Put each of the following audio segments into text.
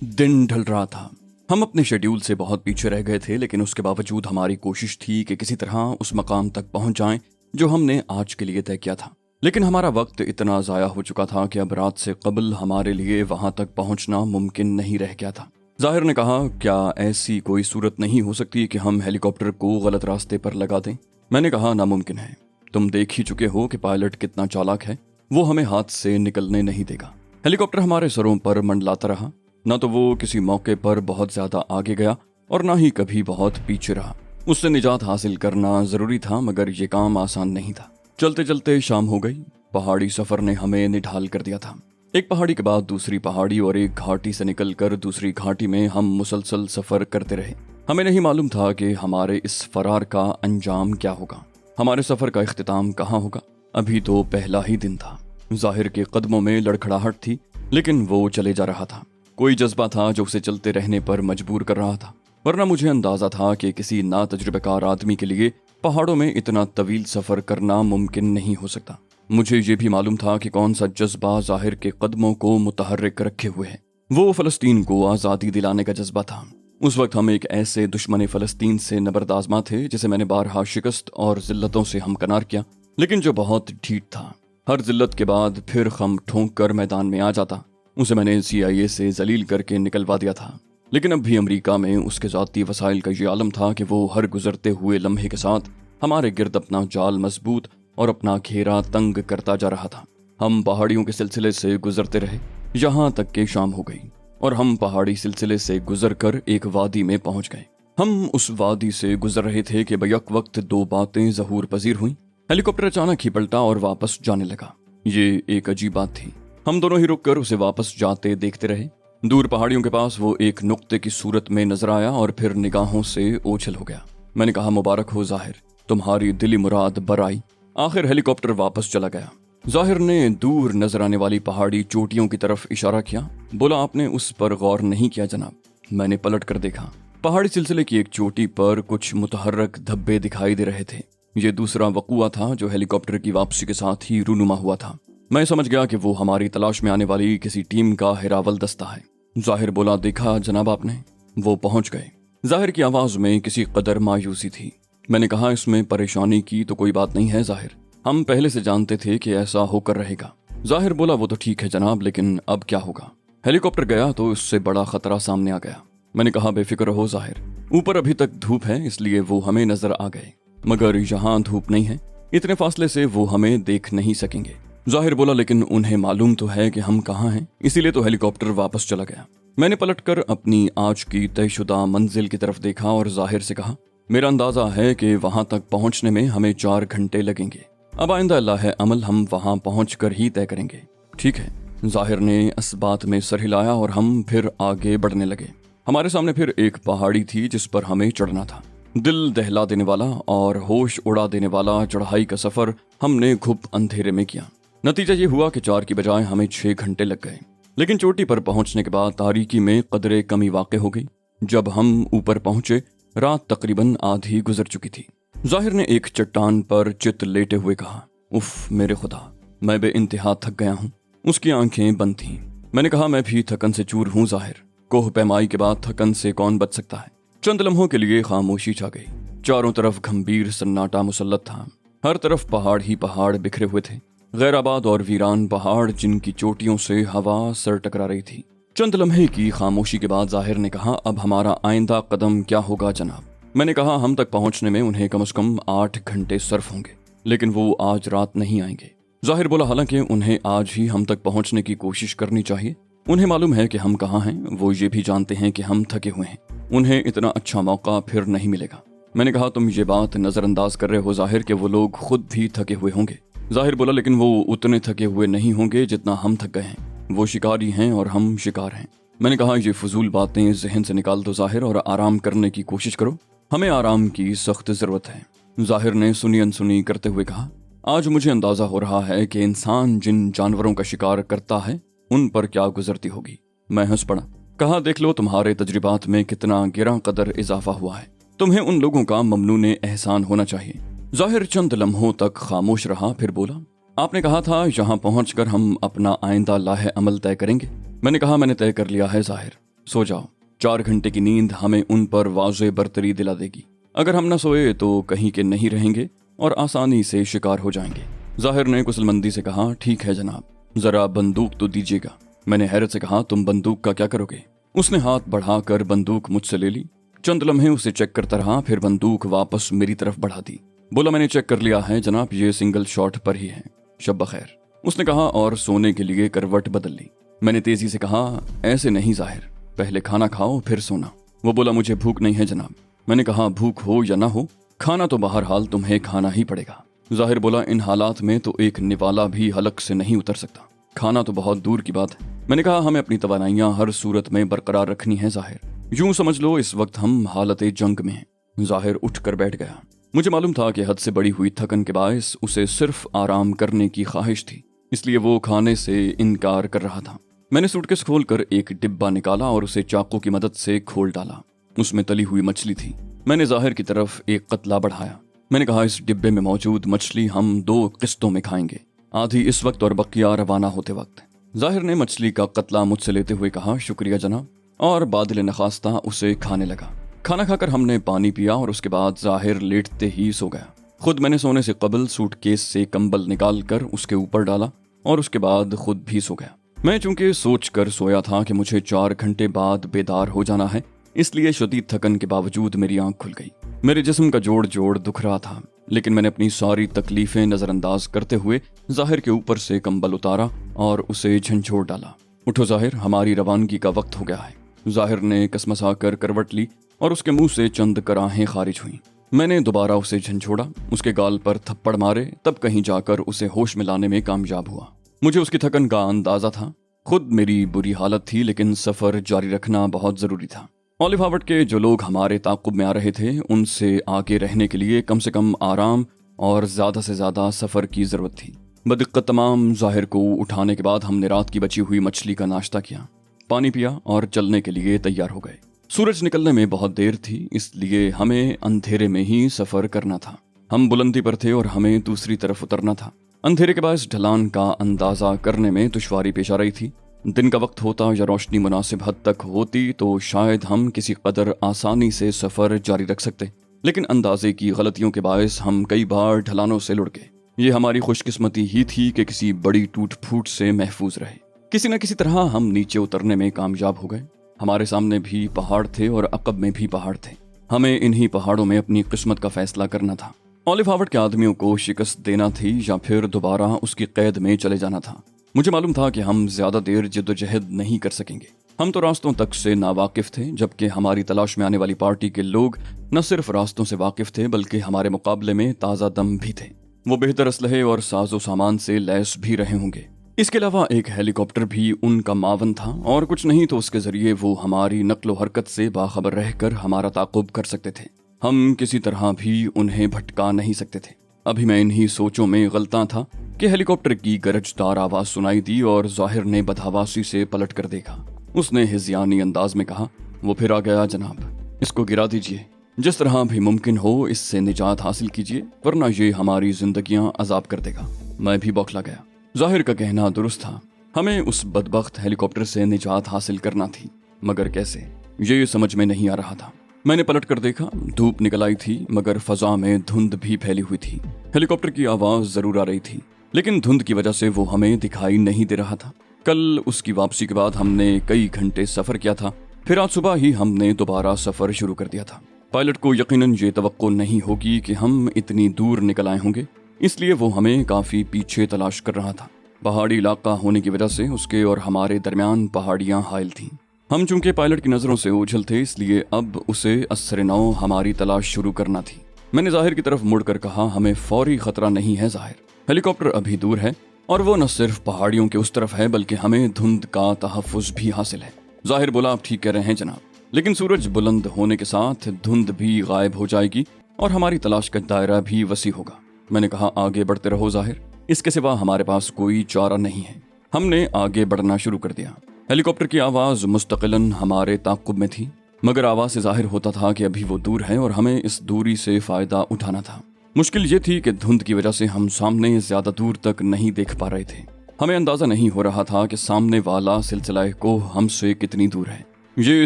दिन ढल रहा था। हम अपने शेड्यूल से बहुत पीछे रह गए थे, लेकिन उसके बावजूद हमारी कोशिश थी कि किसी तरह उस मकाम तक पहुंच जाएं जो हमने आज के लिए तय किया था। लेकिन हमारा वक्त इतना ज़ाया हो चुका था कि अब रात से कबल हमारे लिए वहां तक पहुंचना मुमकिन नहीं रह गया था। ज़ाहिर ने कहा, क्या ऐसी कोई सूरत नहीं हो सकती कि हम हेलीकॉप्टर को गलत रास्ते पर लगा दें? मैंने कहा, नामुमकिन है। तुम देख ही चुके हो कि पायलट कितना चालाक है, वो हमें हाथ से निकलने नहीं देगा। हेलीकॉप्टर हमारे सरों पर मंडलाता रहा। न तो वो किसी मौके पर बहुत ज्यादा आगे गया और न ही कभी बहुत पीछे रहा। उससे निजात हासिल करना जरूरी था, मगर ये काम आसान नहीं था। चलते चलते शाम हो गई। पहाड़ी सफर ने हमें निढाल कर दिया था। एक पहाड़ी के बाद दूसरी पहाड़ी और एक घाटी से निकलकर दूसरी घाटी में हम मुसलसल सफर करते रहे। हमें नहीं मालूम था कि हमारे इस फरार का अंजाम क्या होगा, हमारे सफर का इख्तिताम कहाँ होगा। अभी तो पहला ही दिन था। ज़ाहिर के कदमों में लड़खड़ाहट थी, लेकिन वो चले जा रहा था। कोई जज्बा था जो उसे चलते रहने पर मजबूर कर रहा था, वरना मुझे अंदाजा था कि किसी नातजुर्बेकार आदमी के लिए पहाड़ों में इतना तवील सफर करना मुमकिन नहीं हो सकता। मुझे ये भी मालूम था कि कौन सा जज्बा ज़ाहिर के कदमों को मुतहर्रिक रखे हुए है। वो फ़लस्तीन को आज़ादी दिलाने का जज्बा था। उस वक्त हम एक ऐसे दुश्मन फ़लस्तीन से नबरदाज़मा थे जिसे मैंने बारहा शिकस्त और जिल्लतों से हमकनार किया, लेकिन जो बहुत ढीठ था। हर जिल्लत के बाद फिर खम ठोंक कर मैदान में आ जाता। उसे मैंने CIA से जलील करके निकलवा दिया था। लेकिन अब भी अमेरिका में उसके ज़ाती वसाइल का ये आलम था कि वो हर गुजरते हुए लम्हे के साथ हमारे गिर्द अपना जाल मजबूत और अपना घेरा तंग करता जा रहा था। हम पहाड़ियों के सिलसिले से गुजरते रहे, यहाँ तक कि शाम हो गई और हम पहाड़ी सिलसिले से गुजर कर एक वादी में पहुंच गए। हम उस वादी से गुजर रहे थे कि बैक वक्त दो बातें ज़हूर पजीर हुई। हेलीकॉप्टर अचानक ही पलटा और वापस जाने लगा। ये एक अजीब बात थी। हम दोनों ही रुककर उसे वापस जाते देखते रहे। दूर पहाड़ियों के पास वो एक नुक्ते की सूरत में नजर आया और फिर निगाहों से ओझल हो गया। मैंने कहा, मुबारक हो ज़ाहिर, तुम्हारी दिली मुराद बर आई। आखिर हेलीकॉप्टर वापस चला गया। ज़ाहिर ने दूर नजर आने वाली पहाड़ी चोटियों की तरफ इशारा किया। बोला, आपने उस पर गौर नहीं किया जनाब। मैंने पलट कर देखा। पहाड़ी सिलसिले की एक चोटी पर कुछ मुतहर्रक धब्बे दिखाई दे रहे थे। ये दूसरा वक़ुआ था जो हेलीकॉप्टर की वापसी के साथ ही रूनुमा हुआ था। मैं समझ गया कि वो हमारी तलाश में आने वाली किसी टीम का हिरावल दस्ता है। ज़ाहिर बोला, देखा जनाब आपने, वो पहुंच गए। ज़ाहिर की आवाज़ में किसी कदर मायूसी थी। मैंने कहा, इसमें परेशानी की तो कोई बात नहीं है ज़ाहिर, हम पहले से जानते थे कि ऐसा होकर रहेगा। ज़ाहिर बोला, वो तो ठीक है जनाब, लेकिन अब क्या होगा? हेलीकॉप्टर गया तो उससे बड़ा खतरा सामने आ गया। मैंने कहा, बेफिक्र हो ज़ाहिर, ऊपर अभी तक धूप है, इसलिए वो हमें नजर आ गए, मगर यहाँ धूप नहीं है, इतने फासले से वो हमें देख नहीं सकेंगे। ज़ाहिर बोला, लेकिन उन्हें मालूम तो है कि हम कहाँ हैं, इसीलिए तो हेलीकॉप्टर वापस चला गया। मैंने पलटकर अपनी आज की तयशुदा मंजिल की तरफ देखा और ज़ाहिर से कहा, मेरा अंदाजा है कि वहां तक पहुंचने में हमें 4 घंटे लगेंगे। अब आइंदा अल्लाह है अमल, हम वहां पहुंचकर ही तय करेंगे। ठीक है। ज़ाहिर ने इस बात में सर हिलाया और हम फिर आगे बढ़ने लगे। हमारे सामने फिर एक पहाड़ी थी जिस पर हमें चढ़ना था। दिल दहला देने वाला और होश उड़ा देने वाला चढ़ाई का सफर हमने घुप अंधेरे में किया। नतीजा ये हुआ कि 4 की बजाय हमें 6 घंटे लग गए। लेकिन चोटी पर पहुंचने के बाद तारीकी में कदरे कमी वाक़ हो गई। जब हम ऊपर पहुंचे, रात तकरीबन आधी गुजर चुकी थी। ज़ाहिर ने एक चट्टान पर चित लेटे हुए कहा, उफ मेरे खुदा, मैं बेइंतहा थक गया हूँ। उसकी आंखें बंद थीं। मैंने कहा, मैं भी थकन से चूर हूँ ज़ाहिर, कोह पैमाई के बाद थकन से कौन बच सकता है। चंद लम्हों के लिए खामोशी छा गई। चारों तरफ गंभीर सन्नाटा मुसल्लत था। हर तरफ पहाड़ ही पहाड़ बिखरे हुए थे, गैराबाद और वीरान पहाड़ जिनकी चोटियों से हवा सर टकरा रही थी। चंद लम्हे की खामोशी के बाद ज़ाहिर ने कहा, अब हमारा आइंदा कदम क्या होगा जनाब? मैंने कहा, हम तक पहुंचने में उन्हें कम से कम 8 घंटे सर्फ होंगे, लेकिन वो आज रात नहीं आएंगे। ज़ाहिर बोला, हालांकि उन्हें आज ही हम तक पहुंचने की कोशिश करनी चाहिए। उन्हें मालूम है कि हम कहाँ हैं, वो ये भी जानते हैं कि हम थके हुए हैं, उन्हें इतना अच्छा मौका फिर नहीं मिलेगा। मैंने कहा, तुम ये बात नज़रअंदाज कर रहे हो ज़ाहिर कि वो लोग खुद भी थके हुए होंगे। ज़ाहिर बोला, लेकिन वो उतने थके हुए नहीं होंगे जितना हम थक गए हैं। वो शिकारी हैं और हम शिकार हैं। मैंने कहा, ये फजूल बातें जहन से निकाल दो ज़ाहिर और आराम करने की कोशिश करो। हमें आराम की सख्त ज़रूरत है। ज़ाहिर ने सुनी अनसुनी करते हुए कहा, आज मुझे अंदाज़ा हो रहा है कि इंसान जिन जानवरों का शिकार करता है उन पर क्या गुजरती होगी। मैं हंस पड़ा। कहा, देख लो तुम्हारे तजुर्बात में कितना गिरा कदर इजाफा हुआ है। तुम्हें उन लोगों का ममनून एहसान होना चाहिए। ज़ाहिर चंद लम्हों तक खामोश रहा, फिर बोला, आपने कहा था यहाँ पहुँचकर हम अपना आइंदा लाहे अमल तय करेंगे। मैंने कहा, मैंने तय कर लिया है ज़ाहिर। सो जाओ। 4 घंटे की नींद हमें उन पर वाज़े बरतरी दिला देगी। अगर हम न सोए तो कहीं के नहीं रहेंगे और आसानी से शिकार हो जाएंगे। ज़ाहिर ने कुशलमंदी से कहा, ठीक है जनाब, जरा बंदूक तो दीजिएगा। मैंने हैरत से कहा, तुम बंदूक का क्या करोगे? उसने हाथ बढ़ाकर बंदूक मुझसे ले ली। चंद लम्हे उसे चेक करता रहा, फिर बंदूक वापस मेरी तरफ बढ़ा दी। बोला, मैंने चेक कर लिया है जनाब, ये सिंगल शॉट पर ही है। शब बखैर, उसने कहा और सोने के लिए करवट बदल ली। मैंने तेजी से कहा, ऐसे नहीं ज़ाहिर, पहले खाना खाओ फिर सोना। वो बोला, मुझे भूख नहीं है जनाब। मैंने कहा, भूख हो या ना हो, खाना तो बहरहाल तुम्हें खाना ही पड़ेगा। ज़ाहिर बोला, इन हालात में तो एक निवाला भी हलक से नहीं उतर सकता, खाना तो बहुत दूर की बात है। मैंने कहा, हमें अपनी तवानाइयाँ हर सूरत में बरकरार रखनी है ज़ाहिर, यूं समझ लो इस वक्त हम हालत जंग में हैं। ज़ाहिर उठ कर बैठ गया। मुझे मालूम था कि हद से बड़ी हुई थकन के बायस उसे सिर्फ आराम करने की ख्वाहिश थी, इसलिए वो खाने से इनकार कर रहा था। मैंने सूटकेस खोलकर एक डिब्बा निकाला और उसे चाकू की मदद से खोल डाला। उसमें तली हुई मछली थी। मैंने ज़ाहिर की तरफ एक कतला बढ़ाया। मैंने कहा, इस डिब्बे में मौजूद मछली हम 2 किस्तों में खाएंगे, आधी इस वक्त और बकिया रवाना होते वक्त। ज़ाहिर ने मछली का कतला मुझसे लेते हुए कहा, शुक्रिया जनाब, और बादल नखास्ता उसे खाने लगा। खाना खाकर हमने पानी पिया और उसके बाद ज़ाहिर लेटते ही सो गया। खुद मैंने सोने से कबल सूटकेस से कंबल निकाल कर उसके ऊपर डाला और उसके बाद खुद भी सो गया। मैं चूंकि सोच कर सोया था कि मुझे 4 घंटे बाद बेदार हो जाना है, इसलिए शदीद थकन के बावजूद मेरी आंख खुल गई। मेरे जिस्म का जोड़ जोड़ दुख रहा था, लेकिन मैंने अपनी सारी तकलीफें नज़रअंदाज करते हुए ज़ाहिर के ऊपर से कंबल उतारा और उसे झंझोड़ डाला। उठो ज़ाहिर, हमारी रवानगी का वक्त हो गया है। ज़ाहिर ने कसमसा कर करवट ली और उसके मुंह से चंद कराहें खारिज हुईं। मैंने दोबारा उसे झंझोड़ा, उसके गाल पर थप्पड़ मारे, तब कहीं जाकर उसे होश में लाने में कामयाब हुआ। मुझे उसकी थकन का अंदाजा था। खुद मेरी बुरी हालत थी, लेकिन सफ़र जारी रखना बहुत ज़रूरी था। ऑलिव हार्वर्ड के जो लोग हमारे ताक़ुब में आ रहे थे, उनसे आगे रहने के लिए कम से कम आराम और ज़्यादा से ज़्यादा सफ़र की ज़रूरत थी। बदिक्कत तमाम ज़ाहिर को उठाने के बाद हमने रात की बची हुई मछली का नाश्ता किया, पानी पिया और चलने के लिए तैयार हो गए। सूरज निकलने में बहुत देर थी, इसलिए हमें अंधेरे में ही सफ़र करना था। हम बुलंदी पर थे और हमें दूसरी तरफ उतरना था। अंधेरे के बायस ढलान का अंदाज़ा करने में दुश्वारी पेश आ रही थी। दिन का वक्त होता या रोशनी मुनासिब हद तक होती तो शायद हम किसी कदर आसानी से सफ़र जारी रख सकते, लेकिन अंदाजे की गलतियों के बायस हम कई बार ढलानों से लुढ़ गए। ये हमारी खुशकिस्मती ही थी कि किसी बड़ी टूट फूट से महफूज रहे। किसी न किसी तरह हम नीचे उतरने में कामयाब हो गए। हमारे सामने भी पहाड़ थे और अकब में भी पहाड़ थे। हमें इन्हीं पहाड़ों में अपनी किस्मत का फैसला करना था। ऑलिव हार्वर्ड के आदमियों को शिकस्त देना थी या फिर दोबारा उसकी कैद में चले जाना था। मुझे मालूम था कि हम ज्यादा देर जद्दोजहद नहीं कर सकेंगे। हम तो रास्तों तक से नावाकिफ थे, जबकि हमारी तलाश में आने वाली पार्टी के लोग न सिर्फ रास्तों से वाकिफ थे, बल्कि हमारे मुकाबले में ताज़ा दम भी थे। वो बेहतर असलहे और साजो सामान से लैस भी रहे होंगे। इसके अलावा एक हेलीकॉप्टर भी उनका मावन था, और कुछ नहीं तो उसके जरिए वो हमारी नक्लो हरकत से बाखबर रहकर हमारा ताक़ुब कर सकते थे। हम किसी तरह भी उन्हें भटका नहीं सकते थे। अभी मैं इन्हीं सोचों में गलता था कि हेलीकॉप्टर की गरजदार आवाज सुनाई दी और ज़ाहिर ने बदहवासी से पलट कर देखा। उसने हिज़यानी अंदाज में कहा, वो फिर आ गया जनाब, इसको गिरा दीजिए, जिस तरह भी मुमकिन हो इससे निजात हासिल कीजिए, वरना ये हमारी जिंदगियां अजाब कर देगा। मैं भी बौखला गया। ज़ाहिर का कहना दुरुस्त था, हमें उस बदबख्त हेलीकॉप्टर से निजात हासिल करना थी, मगर कैसे, ये समझ में नहीं आ रहा था। मैंने पलट कर देखा, धूप निकल आई थी, मगर फजा में धुंध भी फैली हुई थी। हेलीकॉप्टर की आवाज जरूर आ रही थी, लेकिन धुंध की वजह से वो हमें दिखाई नहीं दे रहा था। कल उसकी वापसी के बाद हमने कई घंटे सफर किया था, फिर आज सुबह ही हमने दोबारा सफर शुरू कर दिया था। पायलट को यकीनन ये तवक्को नहीं होगी कि हम इतनी दूर निकल आए होंगे, इसलिए वो हमें काफी पीछे तलाश कर रहा था। पहाड़ी इलाका होने की वजह से उसके और हमारे दरमियान पहाड़ियां हायल थीं। हम चूंकि पायलट की नजरों से ओझल थे, इसलिए अब उसे असर-ए-नौ हमारी तलाश शुरू करना थी। मैंने ज़ाहिर की तरफ मुड़कर कहा, हमें फौरी खतरा नहीं है ज़ाहिर, हेलीकॉप्टर अभी दूर है और वो न सिर्फ पहाड़ियों के उस तरफ है, बल्कि हमें धुंध का तहफ़्फ़ुज़ भी हासिल है। ज़ाहिर बोला, आप ठीक कह रहे हैं जनाब, लेकिन सूरज बुलंद होने के साथ धुंध भी गायब हो जाएगी और हमारी तलाश का दायरा भी वसी होगा। मैंने कहा, आगे बढ़ते रहो ज़ाहिर, इसके सिवा हमारे पास कोई चारा नहीं है। हमने आगे बढ़ना शुरू कर दिया। हेलीकॉप्टर की आवाज़ मुस्तकिलन हमारे ताक़ुब में थी, मगर आवाज़ से ज़ाहिर होता था कि अभी वो दूर है और हमें इस दूरी से फ़ायदा उठाना था। मुश्किल ये थी कि धुंध की वजह से हम सामने ज़्यादा दूर तक नहीं देख पा रहे थे। हमें अंदाज़ा नहीं हो रहा था कि सामने वाला सिलसिला कोह हमसे कितनी दूर है। ये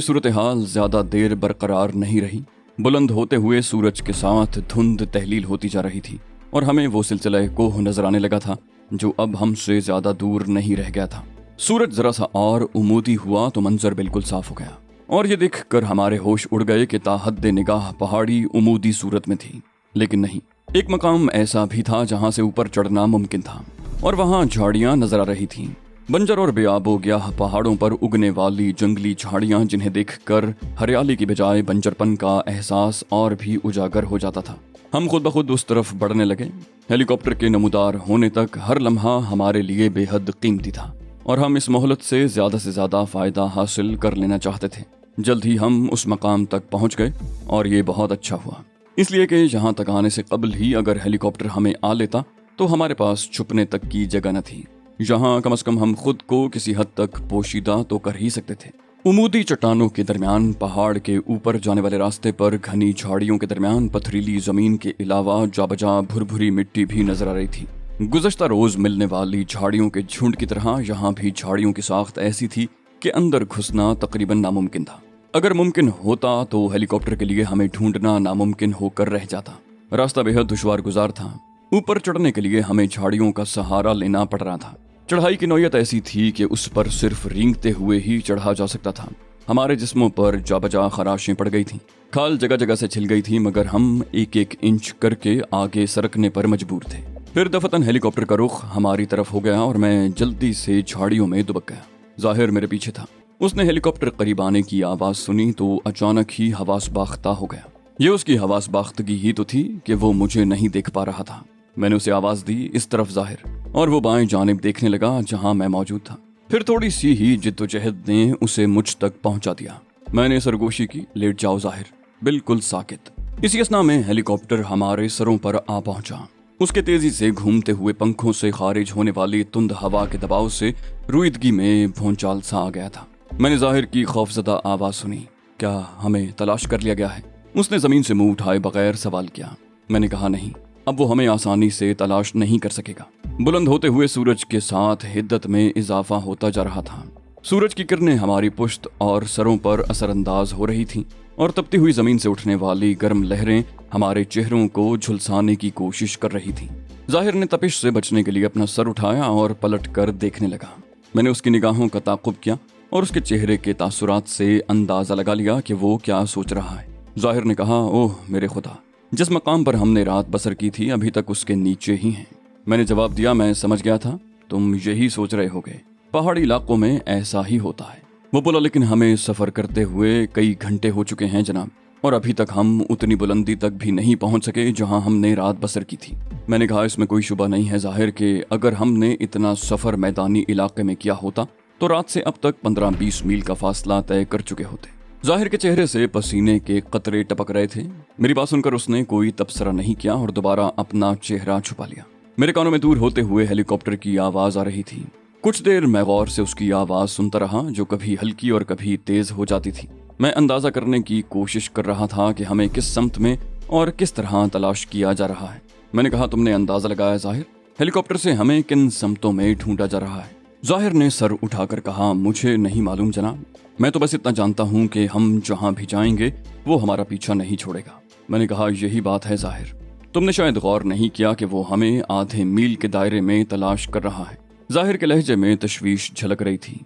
सूरत-ए-हाल ज्यादा देर बरकरार नहीं रही। बुलंद होते हुए सूरज के साथ धुंध तहलील होती जा रही थी और हमें वो सिलसिला कोह नजर आने लगा था जो अब हमसे ज्यादा दूर नहीं रह गया था। सूरज जरा सा और उमूदी हुआ तो मंजर बिल्कुल साफ हो गया और ये देखकर हमारे होश उड़ गए कि ताहद्दे निगाह पहाड़ी उमूदी सूरत में थी। लेकिन नहीं, एक मकाम ऐसा भी था जहां से ऊपर चढ़ना मुमकिन था और वहां झाड़ियां नजर आ रही थीं। बंजर और बेआबो ग्याह पहाड़ों पर उगने वाली जंगली झाड़ियां जिन्हें देखकर हरियाली की बजाय बंजरपन का एहसास और भी उजागर हो जाता था। हम खुद ब खुद उस तरफ बढ़ने लगे। हेलीकॉप्टर के नमूदार होने तक हर लम्हा हमारे लिए बेहद कीमती था और हम इस मोहलत से ज्यादा फायदा हासिल कर लेना चाहते थे। जल्द ही हम उस मकाम तक पहुंच गए और ये बहुत अच्छा हुआ, इसलिए कि यहाँ तक आने से कबल ही अगर हेलीकॉप्टर हमें आ लेता तो हमारे पास छुपने तक की जगह न थी। यहाँ कम से कम हम खुद को किसी हद तक पोशीदा तो कर ही सकते थे। उमूदी चट्टानों के दरमियान पहाड़ के ऊपर जाने वाले रास्ते पर घनी झाड़ियों के दरमियान पथरीली जमीन के अलावा जाबजा भुरभुरी मिट्टी भी नजर आ रही थी। गुज़श्ता रोज मिलने वाली झाड़ियों के झुंड की तरह यहाँ भी झाड़ियों की साख्त ऐसी थी कि अंदर घुसना तकरीबन नामुमकिन था। अगर मुमकिन होता तो हेलीकॉप्टर के लिए हमें ढूंढना नामुमकिन होकर रह जाता। रास्ता बेहद दुश्वार गुजार था। ऊपर चढ़ने के लिए हमें झाड़ियों का सहारा लेना पड़ रहा था। चढ़ाई की नौयत ऐसी थी कि उस पर सिर्फ रेंगते हुए ही चढ़ा जा सकता था। हमारे जिस्मों पर जाबजा खराशें पड़ गई थीं, खाल जगह जगह से छिल गई थी, मगर हम एक एक इंच करके आगे सरकने पर मजबूर थे। फिर दफतन हेलीकॉप्टर का रुख हमारी तरफ हो गया और मैं जल्दी से झाड़ियों में दुबक गया। जाहिर मेरे पीछे था। उसने हेलीकॉप्टर करीब आने की आवाज सुनी तो अचानक ही हवास बाख्ता हो गया। ये उसकी हवास बाख्तगी ही तो थी कि वो मुझे नहीं देख पा रहा था। मैंने उसे आवाज दी, इस तरफ जाहिर, और वो बाएं जानिब देखने लगा जहां मैं मौजूद था। फिर थोड़ी सी ही जिद्दोजहद ने उसे मुझ तक पहुंचा दिया। मैंने सरगोशी की, लेट जाओ जाहिर, बिल्कुल साकित। इसी असना में हेलीकॉप्टर हमारे सरों पर आ पहुंचा। उसके तेजी से घूमते हुए पंखों से खारिज होने वाली तुंद हवा के दबाव से रुईदगी में भौंचाल सा आ गया था। मैंने जाहिर की खौफजदा आवाज सुनी, क्या हमें तलाश कर लिया गया है? उसने जमीन से मुंह उठाए बगैर सवाल किया। मैंने कहा नहीं, अब वो हमें आसानी से तलाश नहीं कर सकेगा। बुलंद होते हुए सूरज के साथ हिद्दत में इजाफा होता जा रहा था। सूरज की किरणें हमारी पुश्त और सरों पर असरअंदाज हो रही थीं और तपती हुई जमीन से उठने वाली गर्म लहरें हमारे चेहरों को झुलसाने की कोशिश कर रही थीं। जाहिर ने तपिश से बचने के लिए अपना सर उठाया और पलट कर देखने लगा। मैंने उसकी निगाहों का ताक़ुब किया और उसके चेहरे के तासुरात से अंदाजा लगा लिया कि वो क्या सोच रहा है। जाहिर ने कहा, ओह मेरे खुदा, जिस मकाम पर हमने रात बसर की थी अभी तक उसके नीचे ही हैं। मैंने जवाब दिया, मैं समझ गया था तुम यही सोच रहे होगे, पहाड़ी इलाकों में ऐसा ही होता है। वो बोला, लेकिन हमें सफर करते हुए कई घंटे हो चुके हैं जनाब, और अभी तक हम उतनी बुलंदी तक भी नहीं पहुंच सके जहां हमने रात बसर की थी। मैंने कहा, इसमें कोई शुबा नहीं है जाहिर कि अगर हमने इतना सफर मैदानी इलाके में किया होता तो रात से अब तक 15-20 मील का फासला तय कर चुके होते। जाहिर के चेहरे से पसीने के कतरे टपक रहे थे। मेरी बात सुनकर उसने कोई तबसरा नहीं किया और दोबारा अपना चेहरा छुपा लिया। मेरे कानों में दूर होते हुए हेलीकॉप्टर की आवाज आ रही थी। कुछ देर मैं गौर से उसकी आवाज सुनता रहा, जो कभी हल्की और कभी तेज हो जाती थी। मैं अंदाजा करने की कोशिश कर रहा था कि हमें किस समत में और किस तरह तलाश किया जा रहा है। मैंने कहा, तुमने अंदाजा लगाया जाहिर, हेलीकॉप्टर से हमें किन समतों में ढूंढा जा रहा है? जाहिर ने सर उठाकर कहा, मुझे नहीं मालूम जनाब, मैं तो बस इतना जानता हूं कि हम जहां भी जाएंगे वो हमारा पीछा नहीं छोड़ेगा। मैंने कहा, यही बात है जाहिर, तुमने शायद गौर नहीं किया कि वो हमें आधे मील के दायरे में तलाश कर रहा है। जाहिर के लहजे में तशवीश झलक रही थी।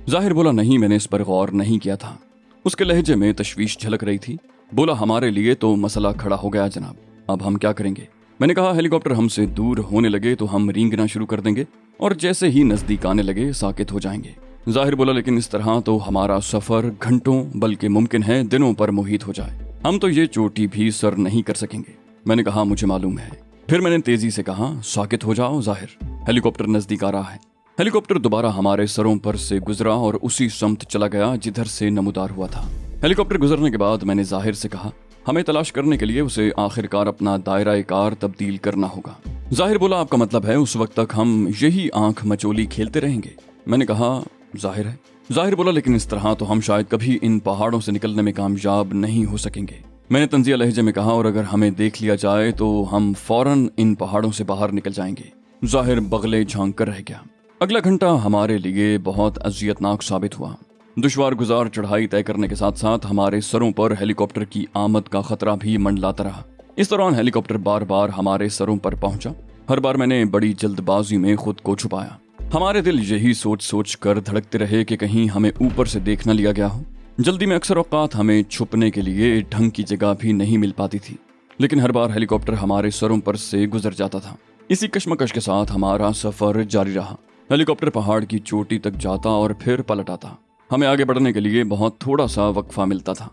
जाहिर बोला, नहीं, मैंने इस पर गौर नहीं किया था। उसके लहजे में तशवीश झलक रही थी। बोला, हमारे लिए तो मसला खड़ा हो गया जनाब, अब हम क्या करेंगे? मैंने कहा, हेलीकॉप्टर हमसे दूर होने लगे तो हम रेंगना शुरू कर देंगे और जैसे ही नजदीक आने लगे साकित हो जाएंगे। जाहिर बोला, लेकिन इस तरह तो हमारा सफर घंटों बल्कि मुमकिन है दिनों पर मुहित हो जाए, हम तो ये चोटी भी सर नहीं कर सकेंगे। मैंने कहा, मुझे मालूम है। फिर मैंने तेजी से कहा, साकित हो जाओ जाहिर, हेलीकॉप्टर नजदीक आ रहा है। हेलीकॉप्टर दोबारा हमारे सरों पर से गुजरा और उसी समत चला गया जिधर से नमूदार हुआ था। हेलीकॉप्टर गुजरने के बाद मैंने जाहिर से कहा, हमें तलाश करने के लिए उसे आखिरकार अपना दायरा कार तब्दील करना होगा। जाहिर बोला, आपका मतलब है उस वक्त तक हम यही आंख मचोली खेलते रहेंगे? मैंने कहा, जाहिर है। जाहिर बोला, लेकिन इस तरह तो हम शायद कभी इन पहाड़ों से निकलने में कामयाब नहीं हो सकेंगे। मैंने तंजिया लहजे में कहा, और अगर हमें देख लिया जाए तो हम फौरन इन पहाड़ों से बाहर निकल जाएंगे। जाहिर बगले झांक कर रह गया। अगला घंटा हमारे लिए बहुत अजियतनाक साबित हुआ। दुश्वार गुजार चढ़ाई तय करने के साथ साथ हमारे सरों पर हेलीकॉप्टर की आमद का खतरा भी मंडलाता रहा। इस दौरान हेलीकॉप्टर बार बार हमारे सरों पर पहुंचा। हर बार मैंने बड़ी जल्दबाजी में खुद को छुपाया। हमारे दिल यही सोच सोच कर धड़कते रहे कि कहीं हमें ऊपर से देख न लिया गया हो। जल्दी में अक्सर औकात हमें छुपने के लिए ढंग की जगह भी नहीं मिल पाती थी, लेकिन हर बार हेलीकॉप्टर हमारे सरों पर से गुजर जाता था। इसी कश्मकश के साथ हमारा सफर जारी रहा। हेलीकॉप्टर पहाड़ की चोटी तक जाता और फिर पलट आता। हमें आगे बढ़ने के लिए बहुत थोड़ा सा वक्फा मिलता था।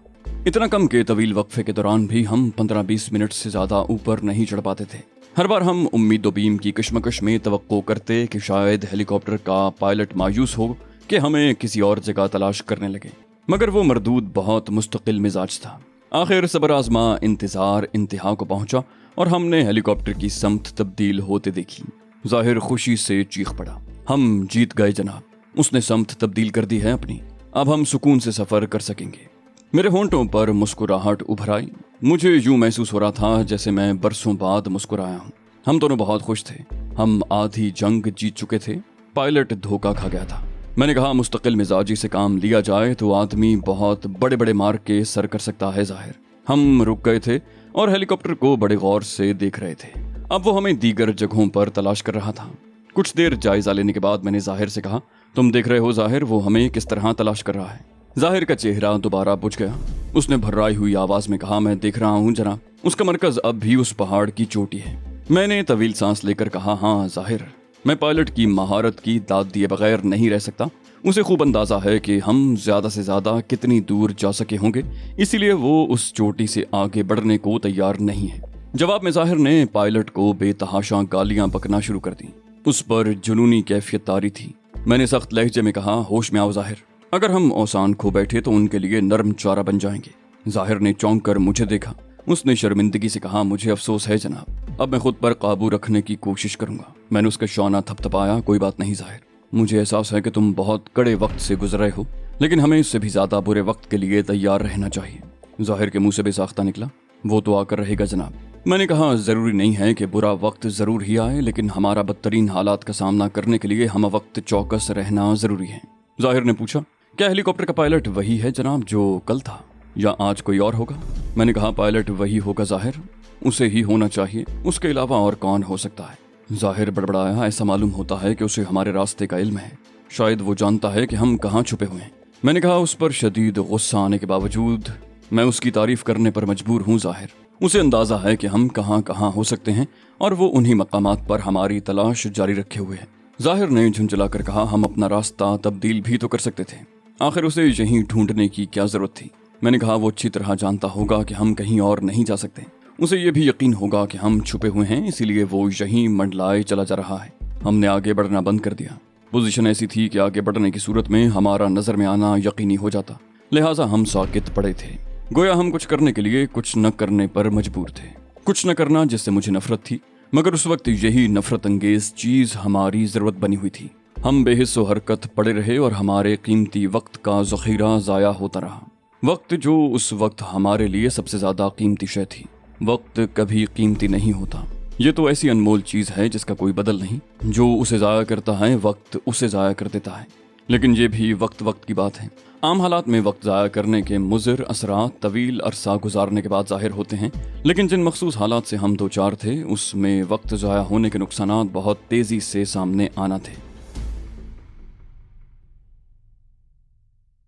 इतना कम के तवील वक्फे के दौरान भी हम 15-20 मिनट से ज्यादा ऊपर नहीं चढ़ पाते थे। हर बार हम उम्मीदों बीम की कश्मकश में तवक्को करते कि शायद हेलीकॉप्टर का पायलट मायूस हो कि हमें किसी और जगह तलाश करने लगे, मगर वो मरदूद बहुत मुस्तकिल मिजाज था। आखिर सबर आजमा इंतजार इंतहा को पहुंचा और हमने हेलीकॉप्टर की समत तब्दील होते देखी। जाहिर खुशी से चीख पड़ा, हम जीत गए जनाब, उसने समत तब्दील कर दी है अपनी, अब हम सुकून से सफर कर सकेंगे। मेरे होंठों पर मुस्कुराहट उभर आई। मुझे यूं महसूस हो रहा था जैसे मैं बरसों बाद मुस्कुराया हूं। हम दोनों बहुत खुश थे। हम आधी जंग जीत चुके थे। पायलट धोखा खा गया था। मैंने कहा, मुस्तकिल मिजाजी से काम लिया जाए तो आदमी बहुत बड़े बड़े मार के सर कर सकता है जाहिर। हम रुक गए थे और हेलीकॉप्टर को बड़े गौर से देख रहे थे। अब वो हमें दीगर जगहों पर तलाश कर रहा था। कुछ देर जायजा लेने के बाद मैंने जाहिर से कहा, तुम देख रहे हो जाहिर वो हमें किस तरह तलाश कर रहा है। जाहिर का चेहरा दोबारा बुझ गया। उसने भर्राई हुई आवाज में कहा, मैं देख रहा हूँ जनाब, उसका मरकज अब भी उस पहाड़ की चोटी है। मैंने तवील सांस लेकर कहा, हाँ जाहिर, मैं पायलट की महारत की दाद दिए बगैर नहीं रह सकता। उसे खूब अंदाजा है कि हम ज्यादा से ज्यादा कितनी दूर जा सके होंगे, इसीलिए वो उस चोटी से आगे बढ़ने को तैयार नहीं है। जवाब में जाहिर ने पायलट को बेतहाशा गालियां बकना शुरू कर दी। उस पर जुनूनी कैफियत तारी थी। मैंने सख्त लहजे में कहा, होश में आओ जाहिर, अगर हम औसान खो बैठे तो उनके लिए नरम चारा बन जाएंगे। जाहिर ने चौंक कर मुझे देखा। उसने शर्मिंदगी से कहा, मुझे अफसोस है जनाब, अब मैं खुद पर काबू रखने की कोशिश करूंगा। मैंने उसका शौना थपथपाया, कोई बात नहीं जाहिर, मुझे एहसास है कि तुम बहुत कड़े वक्त से गुजर रहे हो, लेकिन हमें इससे भी ज्यादा बुरे वक्त के लिए तैयार रहना चाहिए। जाहिर के मुंह से बेसाख्ता निकला, वो तो आकर रहेगा जनाब। मैंने कहा, जरूरी नहीं है कि बुरा वक्त जरूर ही आए, लेकिन हमारा बदतरीन हालात का सामना करने के लिए हम वक्त चौकस रहना जरूरी है। जाहिर ने पूछा, क्या हेलीकॉप्टर का पायलट वही है जनाब जो कल था, या आज कोई और होगा? मैंने कहा, पायलट वही होगा जाहिर, उसे ही होना चाहिए, उसके अलावा और कौन हो सकता है? जाहिर बड़बड़ाया, ऐसा मालूम होता है कि उसे हमारे रास्ते का इल्म है, शायद वो जानता है कि हम कहाँ छुपे हुए हैं। मैंने कहा, उस पर शदीद गुस्सा आने के बावजूद मैं उसकी तारीफ करने पर मजबूर हूँ जाहिर। उसे अंदाजा है कि हम कहाँ कहाँ हो सकते हैं और वो उन्हीं मकामात पर हमारी तलाश जारी रखे हुए है। जाहिर ने झुंझलाकर कहा, हम अपना रास्ता तब्दील भी तो कर सकते थे, आखिर उसे यहीं ढूंढने की क्या जरूरत थी? मैंने कहा, वो अच्छी तरह जानता होगा कि हम कहीं और नहीं जा सकते। उसे ये भी यकीन होगा कि हम छुपे हुए हैं, इसीलिए वो यहीं मंडलाए चला जा रहा है। हमने आगे बढ़ना बंद कर दिया। पोजीशन ऐसी थी कि आगे बढ़ने की सूरत में हमारा नजर में आना यकीनी हो जाता, लिहाजा हम साकित पड़े थे। गोया हम कुछ करने के लिए कुछ न करने पर मजबूर थे। कुछ न करना जिससे मुझे नफरत थी, मगर उस वक्त यही नफरत अंगेज चीज हमारी जरूरत बनी हुई थी। हम बेहिस्सो हरकत पड़े रहे और हमारे कीमती वक्त का जखीरा जाया होता रहा। वक्त जो उस वक्त हमारे लिए सबसे ज्यादा कीमती शय थी। वक्त कभी कीमती नहीं होता, ये तो ऐसी अनमोल चीज है जिसका कोई बदल नहीं। जो उसे जाया करता है वक्त उसे जाया कर देता है, लेकिन ये भी वक्त वक्त की बात है। आम हालात में वक्त जाया करने के मुज़र असरात तवील अरसा गुजारने के बाद जाहिर होते हैं, लेकिन जिन मखसूस हालात से हम दो चार थे उसमें वक्त जाया होने के नुकसानात बहुत तेजी से सामने आना थे।